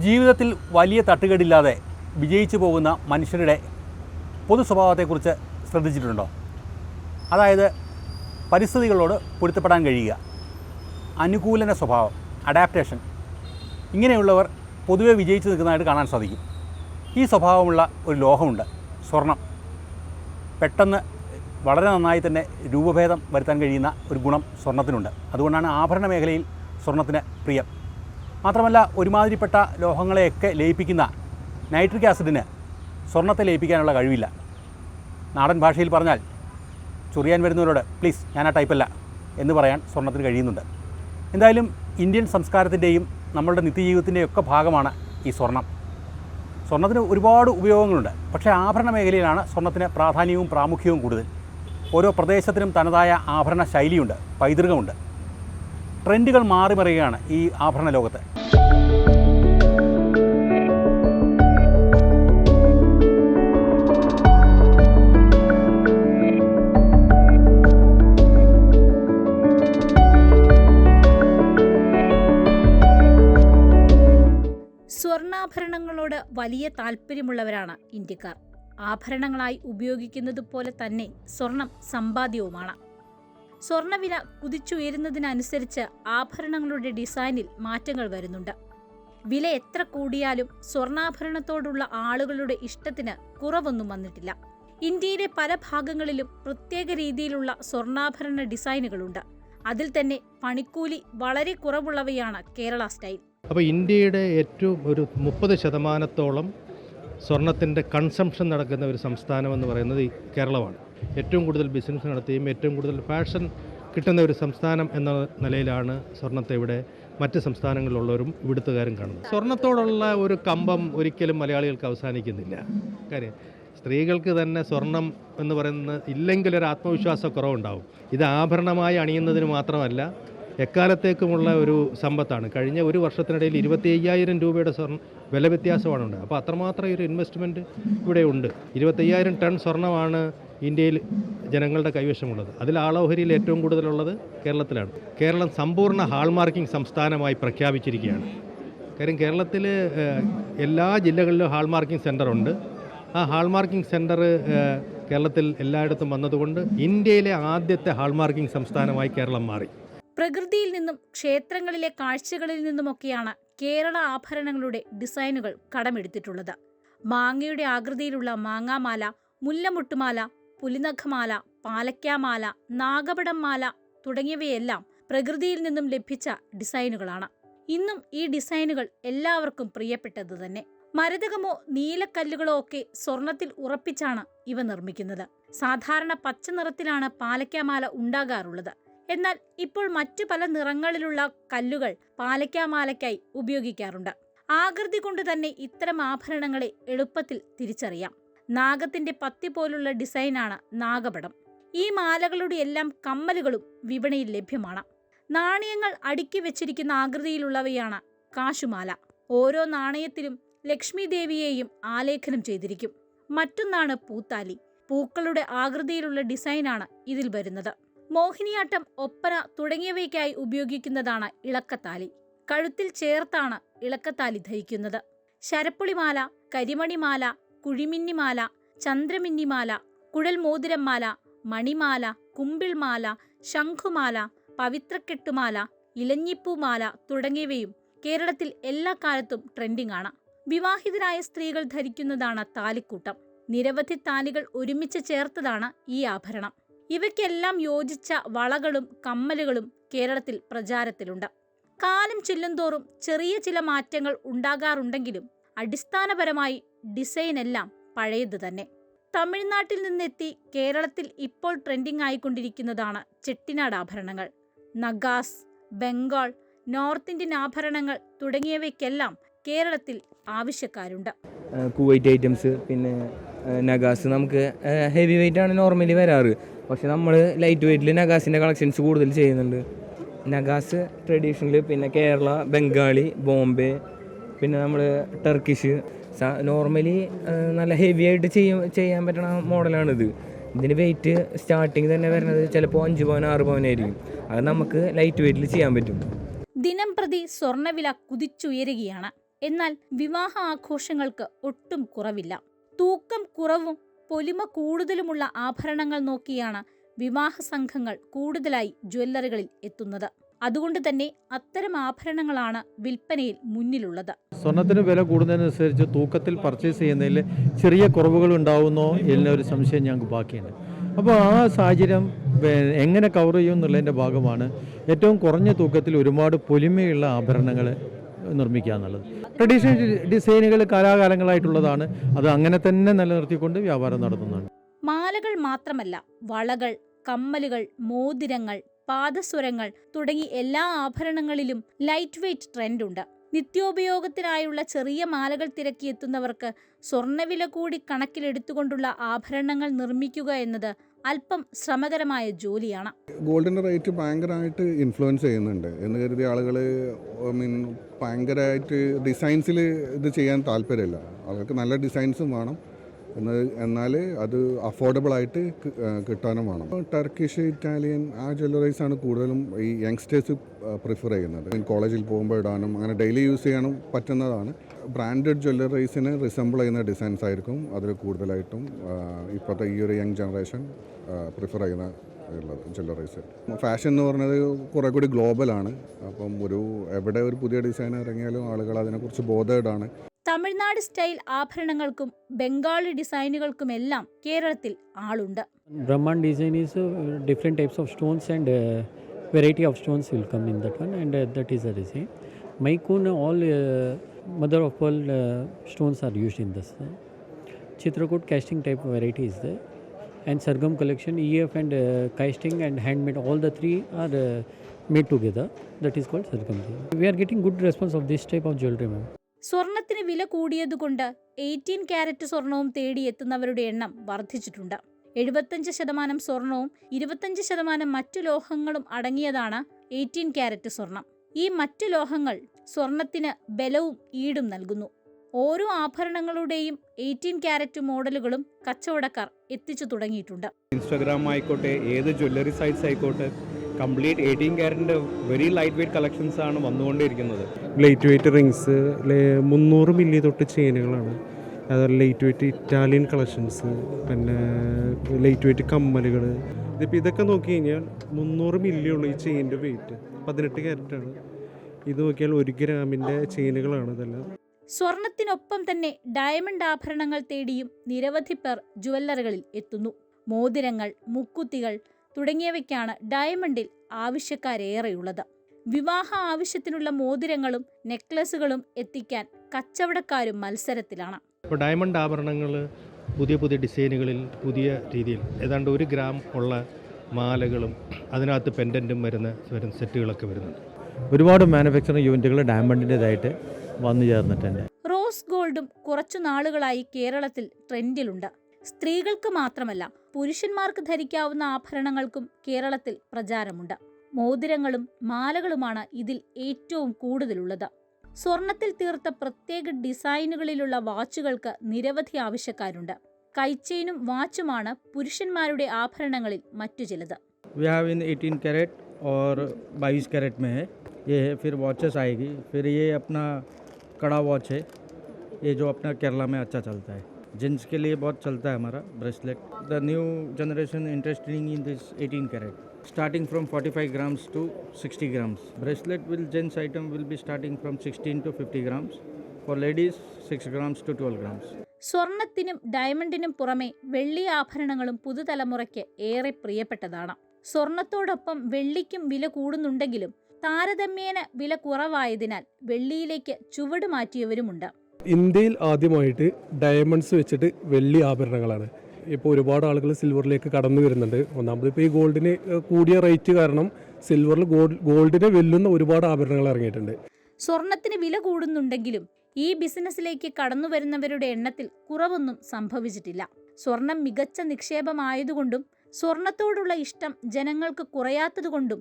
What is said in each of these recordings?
ജീവിതത്തിൽ വലിയ തട്ടുകേടില്ലാതെ വിജയിച്ചു പോകുന്ന മനുഷ്യരുടെ പൊതു സ്വഭാവത്തെക്കുറിച്ച് ശ്രദ്ധിച്ചിട്ടുണ്ടോ? അതായത് പരിസ്ഥിതികളോട് പൊരുത്തപ്പെടാൻ കഴിയുക, അനുകൂലന സ്വഭാവം, അഡാപ്റ്റേഷൻ. ഇങ്ങനെയുള്ളവർ പൊതുവെ വിജയിച്ചു നിൽക്കുന്നതായിട്ട് കാണാൻ സാധിക്കും. ഈ സ്വഭാവമുള്ള ഒരു ലോഹമുണ്ട്, സ്വർണം. പെട്ടെന്ന് വളരെ നന്നായി തന്നെ രൂപഭേദം വരുത്താൻ കഴിയുന്ന ഒരു ഗുണം സ്വർണത്തിനുണ്ട്. അതുകൊണ്ടാണ് ആഭരണ മേഖലയിൽ സ്വർണത്തിന് പ്രിയം. മാത്രമല്ല, ഒരുമാതിരിപ്പെട്ട ലോഹങ്ങളെയൊക്കെ ലയിപ്പിക്കുന്ന നൈട്രിക് ആസിഡിന് സ്വർണത്തെ ലയിപ്പിക്കാനുള്ള കഴിവില്ല. നാടൻ ഭാഷയിൽ പറഞ്ഞാൽ ചൊറിയാൻ വരുന്നവരോട് പ്ലീസ് ഞാൻ ആ ടൈപ്പല്ല എന്ന് പറയാൻ സ്വർണത്തിന് കഴിയുന്നുണ്ട്. എന്തായാലും ഇന്ത്യൻ സംസ്കാരത്തിൻ്റെയും നമ്മളുടെ നിത്യജീവിതത്തിൻ്റെയൊക്കെ ഭാഗമാണ് ഈ സ്വർണം. സ്വർണത്തിന് ഒരുപാട് ഉപയോഗങ്ങളുണ്ട്. പക്ഷേ ആഭരണ മേഖലയിലാണ് സ്വർണത്തിന് പ്രാധാന്യവും പ്രാമുഖ്യവും കൂടുതൽ. ഓരോ പ്രദേശത്തിനും തനതായ ആഭരണ ശൈലിയുണ്ട്, പൈതൃകമുണ്ട്. ട്രെൻഡുകൾ മാറി മറിയുകയാണ് ഈ ആഭരണ ലോകത്ത്. സ്വർണ്ണാഭരണങ്ങളോട് വലിയ താല്പര്യമുള്ളവരാണ് ഇന്ത്യക്കാർ. ആഭരണങ്ങളായി ഉപയോഗിക്കുന്നത് പോലെ തന്നെ സ്വർണം സമ്പാദ്യവുമാണ്. സ്വർണ്ണവില കുതിച്ചുയരുന്നതിനനുസരിച്ച് ആഭരണങ്ങളുടെ ഡിസൈനിൽ മാറ്റങ്ങൾ വരുന്നുണ്ട്. വില എത്ര കൂടിയാലും സ്വർണ്ണാഭരണത്തോടുള്ള ആളുകളുടെ ഇഷ്ടത്തിന് കുറവൊന്നും വന്നിട്ടില്ല. ഇന്ത്യയിലെ പല ഭാഗങ്ങളിലും പ്രത്യേക രീതിയിലുള്ള സ്വർണ്ണാഭരണ ഡിസൈനുകളുണ്ട്. അതിൽ തന്നെ പണിക്കൂലി വളരെ കുറവുള്ളവയാണ് കേരള സ്റ്റൈൽ. അപ്പോൾ ഇന്ത്യയുടെ ഏറ്റവും ഒരു 30% സ്വർണത്തിൻ്റെ കൺസംഷൻ നടക്കുന്ന ഒരു സംസ്ഥാനം എന്ന് പറയുന്നത് ഈ കേരളമാണ്. ഏറ്റവും കൂടുതൽ ബിസിനസ് നടത്തുകയും ഏറ്റവും കൂടുതൽ ഫാഷൻ കിട്ടുന്ന ഒരു സംസ്ഥാനം എന്ന നിലയിലാണ് സ്വർണത്തെ ഇവിടെ മറ്റ് സംസ്ഥാനങ്ങളിലുള്ളവരും ഇവിടുത്തുകാരും കാണുന്നത്. സ്വർണത്തോടുള്ള ഒരു കമ്പം ഒരിക്കലും മലയാളികൾക്ക് അവസാനിക്കുന്നില്ല. കാര്യം സ്ത്രീകൾക്ക് തന്നെ സ്വർണം എന്ന് പറയുന്നത് ഇല്ലെങ്കിലൊരു ആത്മവിശ്വാസക്കുറവുണ്ടാവും. ഇത് ആഭരണമായി അണിയുന്നതിന് മാത്രമല്ല, എക്കാലത്തേക്കുമുള്ള ഒരു സമ്പത്താണ്. കഴിഞ്ഞ ഒരു വർഷത്തിനിടയിൽ 25,000 രൂപയുടെ വില വ്യത്യാസമാണ് ഉണ്ട്. അപ്പോൾ അത്രമാത്രം ഒരു ഇൻവെസ്റ്റ്മെൻറ്റ് ഇവിടെ ഉണ്ട്. 25,000 ടൺ സ്വർണ്ണമാണ് ഇന്ത്യയിൽ ജനങ്ങളുടെ കൈവശമുള്ളത്. അതിൽ ആളോഹരിയിൽ ഏറ്റവും കൂടുതലുള്ളത് കേരളത്തിലാണ്. കേരളം സമ്പൂർണ്ണ ഹാൾമാർക്കിംഗ് സംസ്ഥാനമായി പ്രഖ്യാപിച്ചിരിക്കുകയാണ്. കാര്യം കേരളത്തിൽ എല്ലാ ജില്ലകളിലും ഹാൾമാർക്കിംഗ് സെൻ്ററുണ്ട്. ആ ഹാൾമാർക്കിംഗ് സെൻ്റർ കേരളത്തിൽ എല്ലായിടത്തും വന്നതുകൊണ്ട് ഇന്ത്യയിലെ ആദ്യത്തെ ഹാൾമാർക്കിംഗ് സംസ്ഥാനമായി കേരളം മാറി. പ്രകൃതിയിൽ നിന്നും ക്ഷേത്രങ്ങളിലെ കാഴ്ചകളിൽ നിന്നുമൊക്കെയാണ് കേരള ആഭരണങ്ങളുടെ ഡിസൈനുകൾ കടമെടുത്തിട്ടുള്ളത്. മാങ്ങയുടെ ആകൃതിയിലുള്ള മാങ്ങാമാല, മുല്ലമുട്ടുമാല, പുലിനഖമാല, പാലക്കാമാല, നാഗപടം മാല തുടങ്ങിയവയെല്ലാം പ്രകൃതിയിൽ നിന്നും ലഭിച്ച ഡിസൈനുകളാണ്. ഇന്നും ഈ ഡിസൈനുകൾ എല്ലാവർക്കും പ്രിയപ്പെട്ടത് തന്നെ. മരതകമോ നീലക്കല്ലുകളോ ഒക്കെ സ്വർണത്തിൽ ഉറപ്പിച്ചാണ് ഇവ നിർമ്മിക്കുന്നത്. സാധാരണ പച്ച നിറത്തിലാണ് പാലക്കാമാല ഉണ്ടാകാറുള്ളത്. എന്നാൽ ഇപ്പോൾ മറ്റു പല നിറങ്ങളിലുള്ള കല്ലുകൾ പാലക്കാമാലയ്ക്കായി ഉപയോഗിക്കാറുണ്ട്. ആകൃതി കൊണ്ട് തന്നെ ഇത്തരം ആഭരണങ്ങളെ എളുപ്പത്തിൽ തിരിച്ചറിയാം. നാഗത്തിന്റെ പത്തി പോലുള്ള ഡിസൈനാണ് നാഗപടം. ഈ മാലകളുടെ എല്ലാം കമ്മലുകളും വിപണിയിൽ ലഭ്യമാണ്. നാണയങ്ങൾ അടുക്കി വെച്ചിരിക്കുന്ന ആകൃതിയിലുള്ളവയാണ് കാശുമാല. ഓരോ നാണയത്തിലും ലക്ഷ്മി ദേവിയെയും ആലേഖനം ചെയ്തിരിക്കും. മറ്റൊന്നാണ് പൂത്താലി. പൂക്കളുടെ ആകൃതിയിലുള്ള ഡിസൈനാണ് ഇതിൽ വരുന്നത്. മോഹിനിയാട്ടം, ഒപ്പന തുടങ്ങിയവയ്ക്കായി ഉപയോഗിക്കുന്നതാണ് ഇളക്കത്താലി. കഴുത്തിൽ ചേർത്താണ് ഇളക്കത്താലി ധരിക്കുന്നത്. ശരപ്പുളിമാല, കരിമണിമാല, കുഴിമിന്നിമാല, ചന്ദ്രമിന്നിമാല, കുഴൽ മോതിരംമാല, മണിമാല, കുമ്പിൾമാല, ശംഖുമാല, പവിത്രക്കെട്ടുമാല, ഇലഞ്ഞിപ്പൂമാല തുടങ്ങിയവയും കേരളത്തിൽ എല്ലാ കാലത്തും ട്രെൻഡിംഗ് ആണ്. വിവാഹിതരായ സ്ത്രീകൾ ധരിക്കുന്നതാണ് താലിക്കൂട്ടം. നിരവധി താലികൾ ഒരുമിച്ച് ചേർത്തതാണ് ഈ ആഭരണം. ഇവയ്ക്കെല്ലാം യോജിച്ച വളകളും കമ്മലുകളും കേരളത്തിൽ പ്രചാരത്തിലുണ്ട്. കാലം ചെല്ലുന്തോറും ചെറിയ ചില മാറ്റങ്ങൾ ഉണ്ടാകാറുണ്ടെങ്കിലും അടിസ്ഥാനപരമായി ഡിസൈൻ എല്ലാം പഴയത് തന്നെ. തമിഴ്നാട്ടിൽ നിന്നെത്തി കേരളത്തിൽ ഇപ്പോൾ ട്രെൻഡിംഗ് ആയിക്കൊണ്ടിരിക്കുന്നതാണ് ചെട്ടിനാട് ആഭരണങ്ങൾ. നഗാസ്, ബംഗാൾ, നോർത്ത് ഇന്ത്യൻ ആഭരണങ്ങൾ തുടങ്ങിയവയ്ക്കെല്ലാം കേരളത്തിൽ ആവശ്യക്കാരുണ്ട്. കുവൈറ്റ് ഐറ്റംസ്, പിന്നെ നഗാസ് നമുക്ക് ഹെവി വെയിറ്റ് ആണ് നോർമലി വരാറ്. പക്ഷെ നമ്മൾ ലൈറ്റ് വെയ്റ്റിൽ നഗാസിൻ്റെ കളക്ഷൻസ് കൂടുതൽ ചെയ്യുന്നുണ്ട്. നഗാസ് ട്രഡീഷണൽ, പിന്നെ കേരള, ബംഗാളി, ബോംബെ, പിന്നെ നമ്മൾ ടർക്കിഷ്. നോർമലി നല്ല ഹെവി ആയിട്ട് ചെയ്യാൻ പറ്റുന്ന മോഡലാണിത്. ഇതിന് വെയിറ്റ് സ്റ്റാർട്ടിങ് തന്നെ വരുന്നത് ചിലപ്പോൾ 5 പവൻ 6 പവനായിരിക്കും. അത് നമുക്ക് ലൈറ്റ് വെയ്റ്റിൽ ചെയ്യാൻ പറ്റും. ദിനം പ്രതി സ്വർണ്ണവില കുതിച്ചുയരുകയാണ്. എന്നാൽ വിവാഹ ആഘോഷങ്ങൾക്ക് ഒട്ടും കുറവില്ല. തൂക്കം കുറവും പൊലിമ കൂടുതലുമുള്ള ആഭരണങ്ങൾ നോക്കിയാണ് വിവാഹ സംഘങ്ങൾ കൂടുതലായി ജ്വല്ലറികളിൽ എത്തുന്നത്. അതുകൊണ്ട് തന്നെ അത്തരം ആഭരണങ്ങളാണ് വിൽപ്പനയിൽ മുന്നിലുള്ളത്. സ്വർണത്തിന് വില കൂടുന്നതിനനുസരിച്ച് തൂക്കത്തിൽ പർച്ചേസ് ചെയ്യുന്നതിൽ ചെറിയ കുറവുകൾ ഉണ്ടാവുന്നോ എന്നൊരു സംശയം ഞങ്ങൾക്ക് ബാക്കിയുണ്ട്. അപ്പോൾ ആ സാഹചര്യം എങ്ങനെ കവർ ചെയ്യും എന്നുള്ളതിൻ്റെ ഭാഗമാണ് ഏറ്റവും കുറഞ്ഞ തൂക്കത്തിൽ ഒരുപാട് പൊലിമയുള്ള ആഭരണങ്ങൾ നിർമ്മിക്കുക എന്നുള്ളത്. ട്രഡീഷണൽ ഡിസൈനുകൾ കാലാകാലങ്ങളായിട്ടുള്ളതാണ്. അത് അങ്ങനെ തന്നെ നിലനിർത്തിക്കൊണ്ട് വ്യാപാരം നടത്തുന്നതാണ്. മാലകൾ മാത്രമല്ല, വളകൾ, കമ്മലുകൾ, മോതിരങ്ങൾ, പാദസ്വരങ്ങൾ തുടങ്ങി എല്ലാ ആഭരണങ്ങളിലും ലൈറ്റ് വെയ്റ്റ് ട്രെൻഡുണ്ട്. നിത്യോപയോഗത്തിനായുള്ള ചെറിയ മാലകൾ തിരക്കിയെത്തുന്നവർക്ക് സ്വർണ്ണവില കൂടി കണക്കിലെടുത്തുകൊണ്ടുള്ള ആഭരണങ്ങൾ നിർമ്മിക്കുക എന്നത് അല്പം ശ്രമകരമായ ജോലിയാണ്. ഗോൾഡിൻ്റെ റേറ്റ് ഭയങ്കരമായിട്ട് ഇൻഫ്ലുവൻസ് ചെയ്യുന്നുണ്ട് എന്ന് കരുതി ആളുകൾ ഭയങ്കരമായിട്ട് ഡിസൈൻസിൽ ഇത് ചെയ്യാൻ താല്പര്യമില്ല. അവർക്ക് നല്ല ഡിസൈൻസും വേണം, എന്നാൽ അത് അഫോർഡബിൾ ആയിട്ട് കിട്ടാനും വേണം. ടർക്കിഷ്, ഇറ്റാലിയൻ ആ ജ്വല്ലറീസാണ് കൂടുതലും ഈ യങ്സ്റ്റേഴ്സ് പ്രിഫർ ചെയ്യുന്നത്. കോളേജിൽ പോകുമ്പോൾ ഇടാനും അങ്ങനെ ഡെയിലി യൂസ് ചെയ്യാനും പറ്റുന്നതാണ്. ബ്രാൻഡഡ് ജ്വല്ലറീസിന് റിസംബിൾ ചെയ്യുന്ന ഡിസൈൻസ് ആയിരിക്കും അതിൽ കൂടുതലായിട്ടും ഇപ്പോഴത്തെ ഈ ഒരു യങ് ജനറേഷൻ പ്രിഫർ ചെയ്യുന്ന ജ്വല്ലറീസ്. ഫാഷൻ എന്ന് പറഞ്ഞത് കുറേ കൂടി ഗ്ലോബലാണ്. അപ്പം എവിടെ ഒരു പുതിയ ഡിസൈൻ ഇറങ്ങിയാലും ആളുകൾ അതിനെക്കുറിച്ച് ബോധേഡാണ്. തമിഴ്നാട് സ്റ്റൈൽ ആഭരണങ്ങൾക്കും ബംഗാളി ഡിസൈനുകൾക്കുമെല്ലാം കേരളത്തിൽ ആളുണ്ട്. Brahman design is different types of stones and variety of stones will come in that one, and that is the design. Maikun, all mother of pearl stones are used in this. Chitrakoot casting type variety is there, and Sargam collection, EF and casting and handmade, all the three are made together. That is called Sargam. We are getting good response of this type of jewelry, ma'am. സ്വർണത്തിന് വില കൂടിയതുകൊണ്ട് 18 carrot സ്വർണവും തേടിയെത്തുന്നവരുടെ എണ്ണം വർദ്ധിച്ചിട്ടുണ്ട്. 75% സ്വർണവും 25% മറ്റു ലോഹങ്ങളും അടങ്ങിയതാണ് 18 carrot സ്വർണം. ഈ മറ്റു ലോഹങ്ങൾ സ്വർണത്തിന് ബലവും ഈടും നൽകുന്നു. ഓരോ ആഭരണങ്ങളുടെയും 18 കാരറ്റ് മോഡലുകളും കച്ചവടക്കാർ എത്തിച്ചു തുടങ്ങിയിട്ടുണ്ട്. ഇൻസ്റ്റാഗ്രാം ആയിക്കോട്ടെ, ഏത് ജ്വല്ലറി സൈറ്റ്സ് ആയിക്കോട്ടെ, കംപ്ലീറ്റ് 18 ക്യാരറ്റിൻ്റെ വെരി ലൈറ്റ് വെയ്റ്റ് കളക്ഷൻസ് ആണ് വന്നുകൊണ്ടിരിക്കുന്നത്. ലൈറ്റ് വെയ്റ്റ് റിങ്സ് 300 മില്ലി തൊട്ട് ചെയിനുകളാണ്. അതുപോലെ ലൈറ്റ് വെയ്റ്റ് ഇറ്റാലിയൻ കളക്ഷൻസ്, പിന്നെ ലൈറ്റ് വെയ്റ്റ് കമ്മലുകൾ. ഇതൊക്കെ നോക്കി കഴിഞ്ഞാൽ 300 മില്ലി ഉള്ള ഈ ചെയിൻ്റെ വെയ്റ്റ് 18 ക്യാരറ്റാണ്. ഇത് നോക്കിയാൽ 1 ഗ്രാമിൻ്റെ ചെയിനുകളാണ് ഇതെല്ലാം. സ്വർണത്തിനൊപ്പം തന്നെ ഡയമണ്ട് ആഭരണങ്ങൾ തേടിയും നിരവധി പേർ ജ്വല്ലറികളിൽ എത്തുന്നു. മോതിരങ്ങൾ, മുക്കുത്തികൾ തുടങ്ങിയവയ്ക്കാണ് ഡയമണ്ടിൽ ആവശ്യക്കാരേറെയുള്ളത്. വിവാഹ ആവശ്യത്തിനുള്ള മോതിരങ്ങളും നെക്ലസുകളും എത്തിക്കാൻ കച്ചവടക്കാരും മത്സരത്തിലാണ്. ഇപ്പോൾ ഡയമണ്ട് ആഭരണങ്ങൾ പുതിയ പുതിയ ഡിസൈനുകളിൽ പുതിയ രീതിയിൽ ഏതാണ്ട് 1 ഗ്രാം ഉള്ള മാലകളും അതിനകത്ത് പെൻഡൻറ്റും വരുന്ന സെറ്റുകളൊക്കെ വരുന്നുണ്ട്. ഒരുപാട് മാനുഫാക്ചറിങ് യൂണിറ്റുകൾ ഡയമണ്ടിൻ്റെതായിട്ട് വന്നു ചേർന്നിട്ടുണ്ട്. റോസ് ഗോൾഡും കുറച്ചു നാളുകളായി കേരളത്തിൽ ട്രെൻഡിലുണ്ട്. സ്ത്രീകൾക്ക് മാത്രമല്ല, പുരുഷന്മാർക്ക് ധരിക്കാവുന്ന ആഭരണങ്ങൾക്കും കേരളത്തിൽ പ്രചാരമുണ്ട്. മോതിരങ്ങളും മാലകളുമാണ് ഇതിൽ ഏറ്റവും കൂടുതലുള്ളത്. സ്വർണത്തിൽ തീർത്ത പ്രത്യേക ഡിസൈനുകളിലുള്ള വാച്ചുകൾക്ക് നിരവധി ആവശ്യക്കാരുണ്ട്. കൈച്ചെയിനും വാച്ചുമാണ് പുരുഷന്മാരുടെ ആഭരണങ്ങളിൽ മറ്റു ചിലത്. 18 कैरेट और 22 कैरेट में है ये है. फिर वॉचेस आएगी. फिर ये अपना कड़ा वॉच है, ये जो अपना केरला में अच्छा चलता है. जेंट्स के लिए बहुत चलता है हमारा bracelet. The new generation interesting in this 18 carat, starting from 45 grams to 60 grams. Bracelet will gents item will be starting from 16 to 50 grams. For ladies 6 grams to 12 grams. സ്വർണത്തിനും ഡയമണ്ടിനും പുറമെ വെള്ളി ആഭരണങ്ങളും പുതുതലമുറയ്ക്ക് ഏറെ പ്രിയപ്പെട്ടതാണ്. സ്വർണത്തോടൊപ്പം വെള്ളിക്കും വില കൂടുന്നുണ്ടെങ്കിലും താരതമ്യേന വില കുറവായതിനാൽ വെള്ളിയിലേക്ക് ചുവട് മാറ്റിയവരുമുണ്ട്. ഇന്ത്യയിൽ ആദ്യമായിട്ട് ഡയമണ്ട്സ് വെച്ചിട്ട് വെള്ളി ആഭരണങ്ങളാണ്. ഇപ്പോൾ ഒരുപാട് ആളുകൾ സിൽവറിലേക്ക് കടന്നു വരുന്നുണ്ട്. ഒന്നാമത് ഇപ്പോൾ ഈ ഗോൾഡിന് കൂടിയ റേറ്റ് കാരണം സിൽവറിൽ ഗോൾഡിനെ വെല്ലുന്ന ഒരുപാട് ആഭരണങ്ങൾ ഇറങ്ങിയിട്ടുണ്ട്. സ്വർണത്തിന് വില കൂടുന്നുണ്ടെങ്കിലും ഈ ബിസിനസ്സിലേക്ക് കടന്നു വരുന്നവരുടെ എണ്ണത്തിൽ കുറവൊന്നും സംഭവിച്ചിട്ടില്ല. സ്വർണം മികച്ച നിക്ഷേപമായതുകൊണ്ടും സ്വർണത്തോടുള്ള ഇഷ്ടം ജനങ്ങൾക്ക് കുറയാത്തതുകൊണ്ടും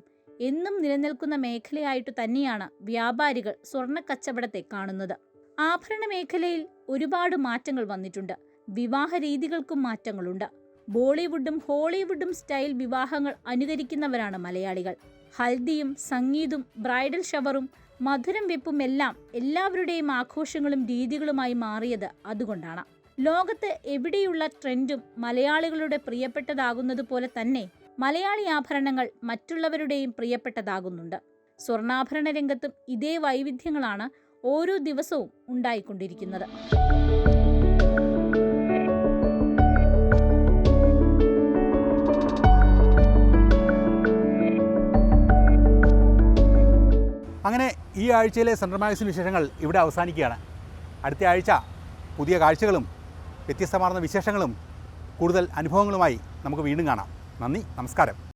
എന്നും നിലനിൽക്കുന്ന മേഖലയായിട്ടു തന്നെയാണ് വ്യാപാരികൾ സ്വർണ്ണ കച്ചവടത്തെ കാണുന്നത്. ആഭരണ മേഖലയിൽ ഒരുപാട് മാറ്റങ്ങൾ വന്നിട്ടുണ്ട്. വിവാഹ രീതികൾക്കും മാറ്റങ്ങളുണ്ട്. ബോളിവുഡും ഹോളിവുഡും സ്റ്റൈൽ വിവാഹങ്ങൾ അനുകരിക്കുന്നവരാണ് മലയാളികൾ. ഹൽദിയും സംഗീതും ബ്രൈഡൽ ഷവറും മധുരം വെപ്പും എല്ലാം എല്ലാവരുടെയും ആഘോഷങ്ങളും രീതികളുമായി മാറിയത് അതുകൊണ്ടാണ്. ലോകത്ത് എവിടെയുള്ള ട്രെൻഡും മലയാളികളുടെ പ്രിയപ്പെട്ടതാകുന്നത് പോലെ തന്നെ മലയാളി ആഭരണങ്ങൾ മറ്റുള്ളവരുടെയും പ്രിയപ്പെട്ടതാകുന്നുണ്ട്. സ്വർണ്ണാഭരണ രംഗത്തും ഇതേ വൈവിധ്യങ്ങളാണ് ഓരോ ദിവസവും ഉണ്ടായിക്കൊണ്ടിരിക്കുന്നത്. അങ്ങനെ ഈ ആഴ്ചയിലെ സെൻട്രൽ മാഗസിൻ വിശേഷങ്ങൾ ഇവിടെ അവസാനിക്കുകയാണ്. അടുത്ത ആഴ്ച പുതിയ കാഴ്ചകളും വ്യത്യസ്തമാർന്ന വിശേഷങ്ങളും കൂടുതൽ അനുഭവങ്ങളുമായി നമുക്ക് വീണ്ടും കാണാം. നന്ദി, നമസ്കാരം.